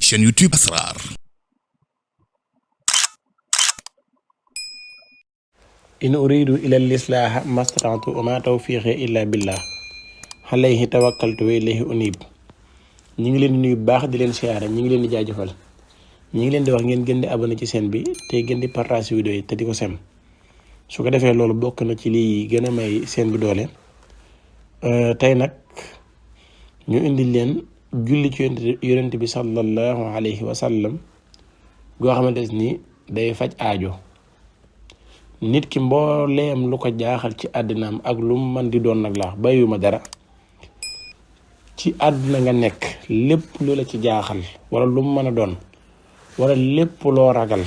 chaîne YouTube Asrar. in uridu ila al-islaha mastata'tu wa ma tawfiqi illa billah alayhi tawakkaltu wa ilayhi unib. ñi ngi leen di nuyu baax di leen siyaare ñi ngi leen di jaajëfal ñi ngi leen di wax ngeen gën di abonné ci chaîne bi te gën di partage vidéo yi te di ko sem su ko defee loolu bokk na ci lii gën a may chaîne bi doole. tey nag ñu indi leen julli ci yonent bi sallallahu alayhi wa sallam goo xamante ni day faj aajo nit ki mbooleem lu ko jaaxal ci àddinaam ak lu mu mën di doon nag laa bàyyiwuma dara ci àdduna nga nekk lépp lu la ci jaaxal wala lu mu mën a doon wala lépp loo ragal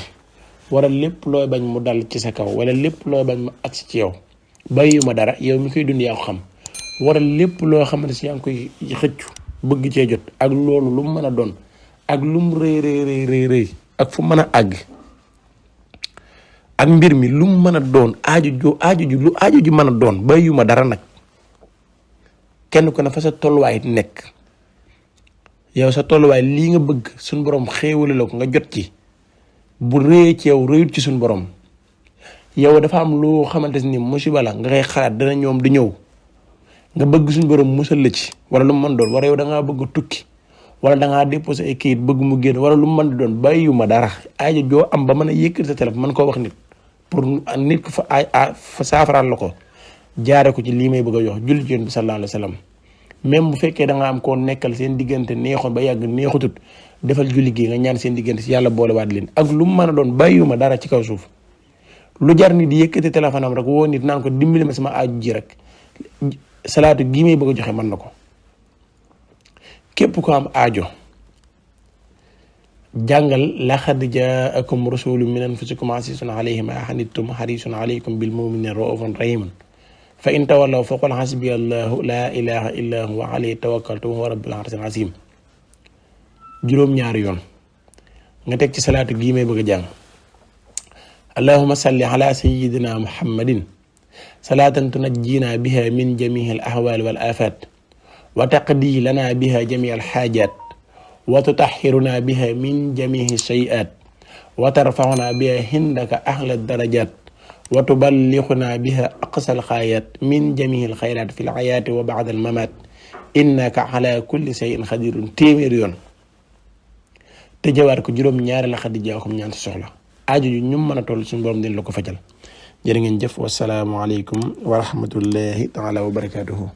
wala lépp looy bañ mu dal ci sa kaw wala lépp looy bañ mu agsi ci yow bàyyiwuma dara yow mi koy dund yaa ko xam wala lépp loo xamante si yaa ngi koy xëccu bëgg cee jot ak loolu lu mu mën a doon ak lu mu rëy ak fu mën a àgg ak mbir mi lu mu mën a doon aajo ju mën a doon bàyyiwuma dara nag kenn ko na fa sa tolluwaay nekk yow sa tolluwaay lii nga bëgg suñ borom xéewale la ko nga jot ci bu rëy ci yow rëyut ci suñ borom yow dafa am loo xamante ni musiba la nga koy xalaat dana ñoom di ñëw nga bëgg suñ borom musal la ci wala lu mu mën doon wala yow da ngaa bëgg tukki wala da ngaa déposé ay kayit bëgg mu génn wala lu mu mën di doon bàyyiwuma dara aajo joo am ba mën a yëkkati sa téléphone mën koo wax nit pour nit ko fa saafaraal la ko jaare ko ci lii may bëgg a jox julli ci Yonent bi sallallahu alayhi wa sallam même bu fekkee da nga am koo nekkal seen diggante neexoon ba yàgg neexutut defal julli gi nga ñaan seen diggante si yàlla boolewaat leen ak lu mu mën a doon bàyyiwuma dara ci kaw suuf lu jar nit di yëkkati téléphone am rek woo nit naan ko dimbali ma sama aaju ji rek salaatu gii may bëgg a joxe mën na ko képp ko am aajo jàngal laqad jaakum rasulun min anfusikum azizun alayhi ma anittum harisun alaykum bil mu'minina ra'ufun rahim fa in tawallaw faqul hasbiya allahu la ilaha illa huwa alayhi tawakkaltu wa huwa rabbul arshil azim juróom-ñaari yoon nga teg ci salaatu gii may bëgg a jàng allahumma salli ala sayyidina muhammadin salaatan tunajjina biha min jamihi al ahwal wal afat wa taqdi lana biha jami al hajat wa tutahhiruna biha min jamihi sayiat wa tarfa'una biha hindaka ahla darajat wa tuballighuna biha aqsa al khayat min jamihi al khayrat fil hayati wa ba'da al mamat innaka ala kulli shay'in qadirun téeméer yoon te jawaat ko juróom-ñaari la xadi jaakum ñaan si soxla aajo ju ñu mën a toll suñu borom dina la ko fajal jërë ngeen jëf wasalaamu aleykum wa rahmatullahi taala wa barakatuhu